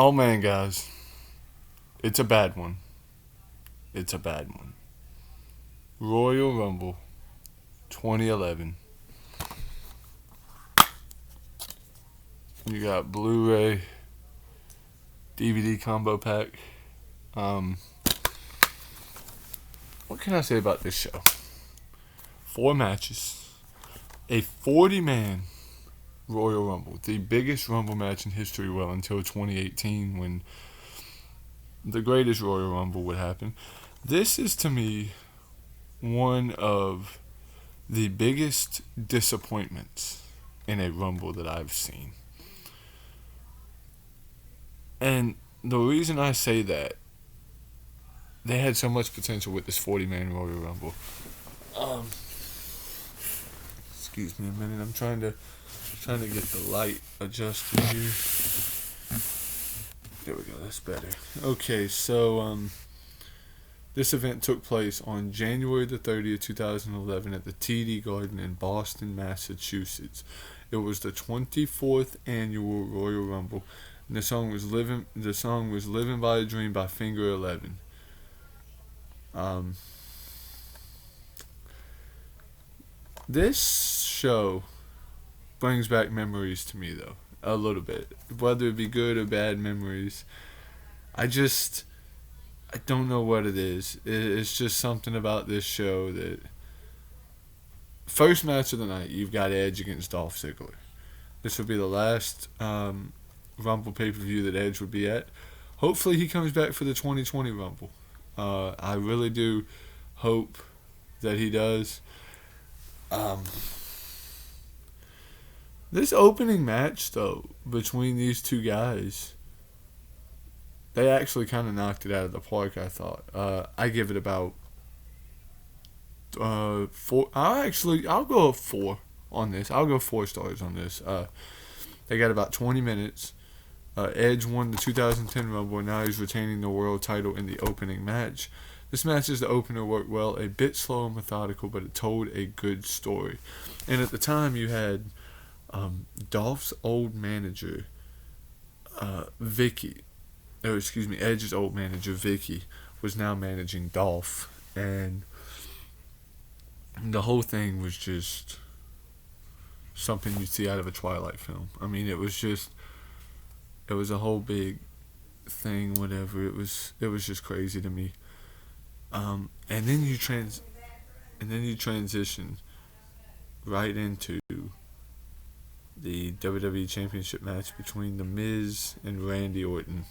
Oh man, guys, it's a bad one. It's a bad one. Royal Rumble 2011. You got Blu-ray, DVD combo pack. Um, what can I say about this show? 4 matches, a 40-man Royal Rumble, the biggest Rumble match in history. Well, until 2018, when the greatest Royal Rumble would happen. This is to me one of the biggest disappointments in a Rumble that I've seen. And the reason I say that, they had so much potential with this 40-man Royal Rumble. Excuse me a minute. I'm trying to get the light adjusted here. There we go. That's better. Okay, so this event took place on January the 30th, 2011 at the TD Garden in Boston, Massachusetts. It was the 24th annual Royal Rumble. And the song was Living by a Dream by Finger 11. This show brings back memories to me, though, a little bit. Whether it be good or bad memories, I don't know what it is. It's just something about this show that... First match of the night, you've got Edge against Dolph Ziggler. This will be the last Rumble pay-per-view that Edge would be at. Hopefully he comes back for the 2020 Rumble. I really do hope that he does. This opening match, though, between these two guys, they actually kind of knocked it out of the park, I thought. I give it about 4. I'll go 4 on this. I'll go 4 stars on this. They got about 20 minutes. Edge won the 2010 Rumble, and now he's retaining the world title in the opening match. This match as the opener worked well, a bit slow and methodical, but it told a good story. And at the time, you had Dolph's old manager, Edge's old manager, Vicky, was now managing Dolph. And the whole thing was just something you'd see out of a Twilight film. I mean, it was a whole big thing, whatever. It was just crazy to me. And then you transition right into the WWE Championship match between The Miz and Randy Orton.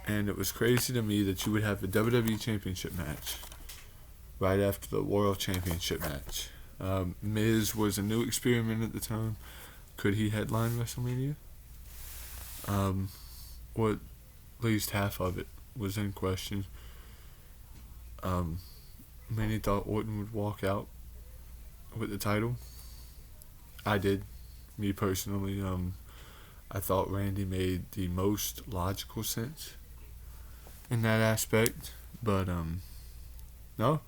And it was crazy to me that you would have the WWE Championship match right after the World Championship match. Miz was a new experiment at the time. Could he headline WrestleMania? Or at least half of it was in question. Many thought Orton would walk out with the title. I did. Me personally, I thought Randy made the most logical sense in that aspect. But, no.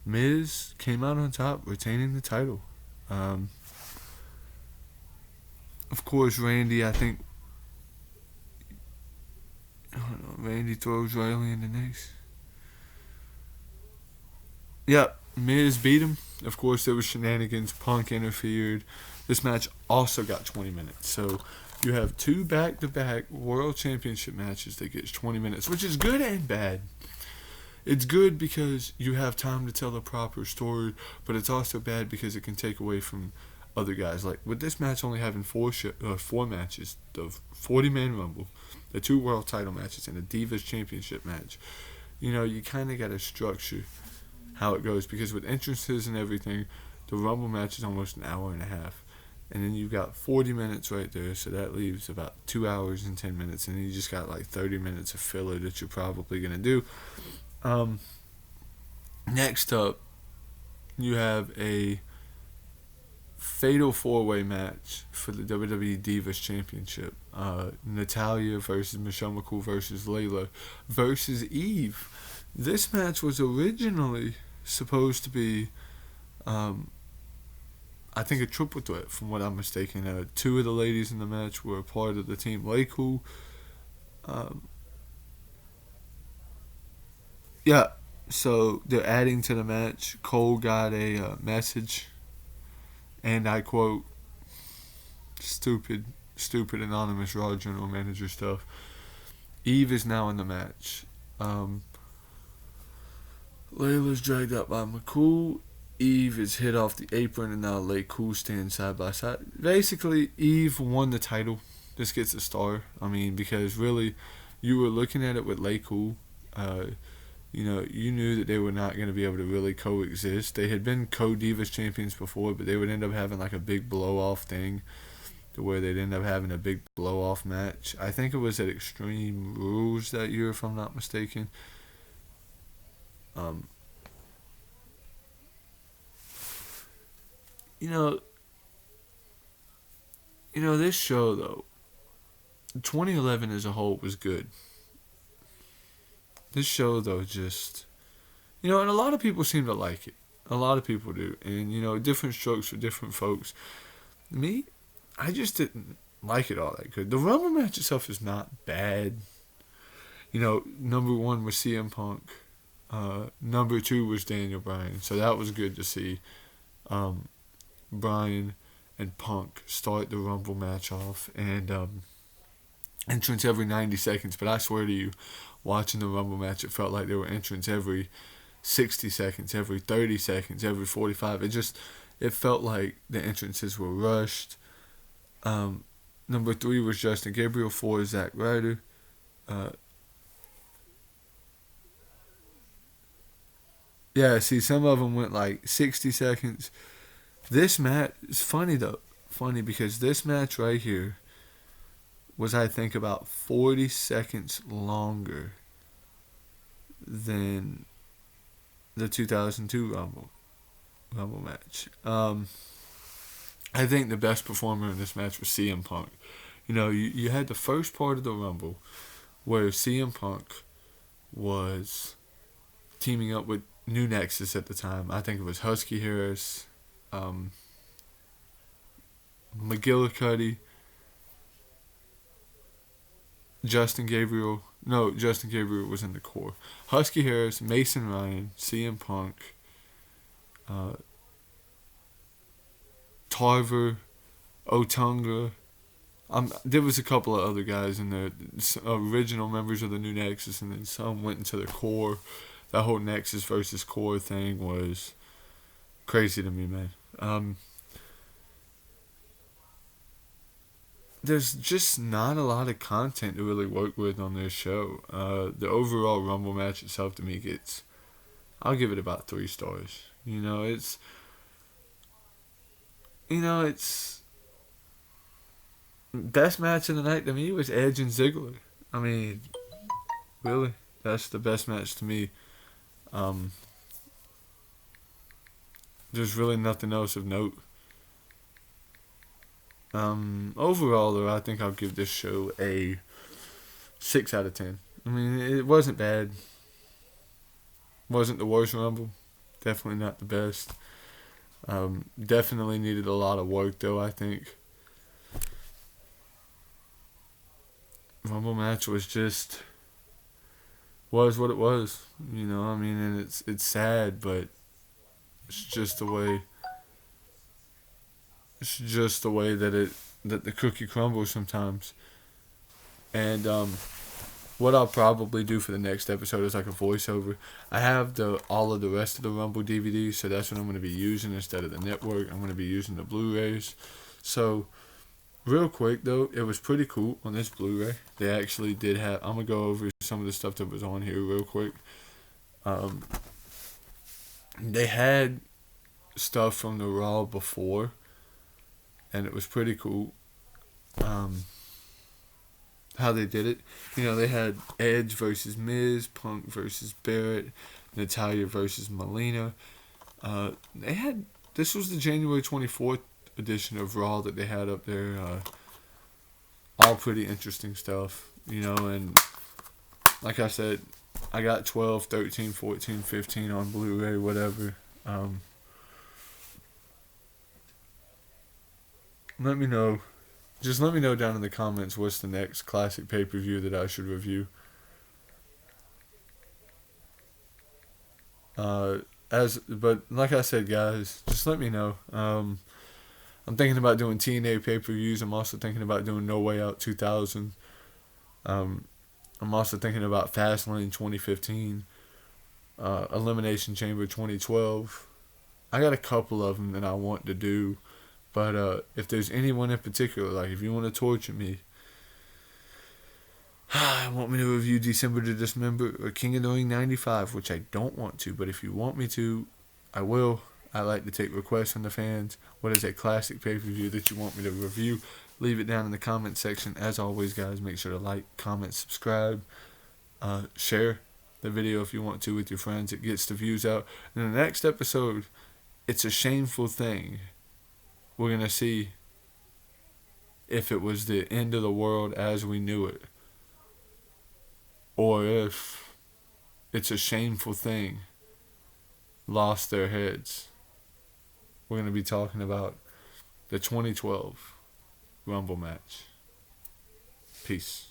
Miz came out on top, retaining the title. Of course, Randy, I don't know, Randy throws Riley in the next. Yep, Miz beat him. Of course, there was shenanigans. Punk interfered. This match also got 20 minutes. So you have 2 back-to-back World Championship matches that gets 20 minutes, which is good and bad. It's good because you have time to tell a proper story, but it's also bad because it can take away from other guys. Like with this match only having 4 matches, the 40-man Rumble, the 2 world title matches, and a Divas Championship match. You know, you kind of got to structure how it goes, because with entrances and everything, the Rumble match is almost an hour and a half. And then you've got 40 minutes right there, so that leaves about 2 hours and 10 minutes. And then you just got like 30 minutes of filler that you're probably going to do. Next up, you have a fatal 4-way match for the WWE Divas Championship. Natalya versus Michelle McCool versus Layla versus Eve. This match was originally supposed to be, I think, a triple threat, from what I'm mistaken. 2 of the ladies in the match were a part of the team. Laycool, Um, yeah, so they're adding to the match. Cole got a message, and I quote, stupid anonymous Raw general manager stuff. Eve is now in the match. Layla's dragged out by McCool. Eve is hit off the apron, and now Cool stand side by side. Basically, Eve won the title. This gets a star. I mean, because really, you were looking at it with Cool. You knew that they were not going to be able to really coexist. They had been co-Divas champions before, but they would end up having like a big blow-off thing to where they'd end up having a big blow-off match. I think it was at Extreme Rules that year, if I'm not mistaken. You know, this show though, 2011 as a whole was good. This show though, just, and a lot of people seem to like it. A lot of people do, and different strokes for different folks. Me, I just didn't like it all that good. The Rumble match itself is not bad. Number one was CM Punk. Number two was Daniel Bryan, so that was good to see. Bryan and Punk start the Rumble match off, and entrance every 90 seconds. But I swear to you, watching the Rumble match, it felt like there were entrance every 60 seconds, every 30 seconds, every 45. It felt like the entrances were rushed. Number three was Justin Gabriel. 4 is Zack Ryder. Yeah, see, some of them went like 60 seconds. This match is funny, though. Funny because this match right here was, I think, about 40 seconds longer than the 2002 Rumble match. I think the best performer in this match was CM Punk. You had the first part of the Rumble where CM Punk was teaming up with New Nexus at the time. I think it was Husky Harris, McGillicuddy, Justin Gabriel. No, Justin Gabriel was in the core. Husky Harris, Mason Ryan, CM Punk, Tarver, Otunga. There was a couple of other guys in there, original members of the New Nexus, and then some went into the core. That whole Nexus versus core thing was crazy to me, man. There's just not a lot of content to really work with on this show. The overall Rumble match itself to me I'll give it about 3 stars. It's best match of the night to me was Edge and Ziggler. I mean, really, that's the best match to me. There's really nothing else of note. Overall, though, I think I'll give this show a 6 out of 10. I mean, it wasn't bad. Wasn't the worst Rumble. Definitely not the best. Definitely needed a lot of work, though, I think. Rumble match was what it was. And it's sad, but it's just the way. It's just the way that the cookie crumbles sometimes. And what I'll probably do for the next episode is like a voiceover. I have all of the rest of the Rumble DVDs, so that's what I'm going to be using instead of the network. I'm going to be using the Blu-rays. So, real quick though, it was pretty cool on this Blu-ray. They actually did have. I'm going to go over some of the stuff that was on here real quick. They had stuff from the Raw before, and it was pretty cool how they did it. They had Edge versus Miz, Punk versus Barrett, Natalya versus Melina. This was the January 24th edition of Raw that they had up there. All pretty interesting stuff, and like I said, I got 12, 13, 14, 15 on Blu-ray, whatever. Let me know Just let me know down in the comments what's the next classic pay-per-view that I should review. But like I said, guys, just let me know. I'm thinking about doing TNA pay-per-views. I'm also thinking about doing No Way Out 2000. I'm also thinking about Fastlane 2015, Elimination Chamber 2012. I got a couple of them that I want to do, but if there's anyone in particular, like if you want to torture me, want me to review December to Dismember or King of the Ring 95, which I don't want to, but if you want me to, I will. I like to take requests from the fans. What is a classic pay-per-view that you want me to review? Leave it down in the comment section. As always, guys, make sure to like, comment, subscribe, share the video if you want to with your friends. It gets the views out. In the next episode, it's a shameful thing. We're going to see if it was the end of the world as we knew it, or if it's a shameful thing lost their heads. We're going to be talking about the 2012 Rumble match. Peace.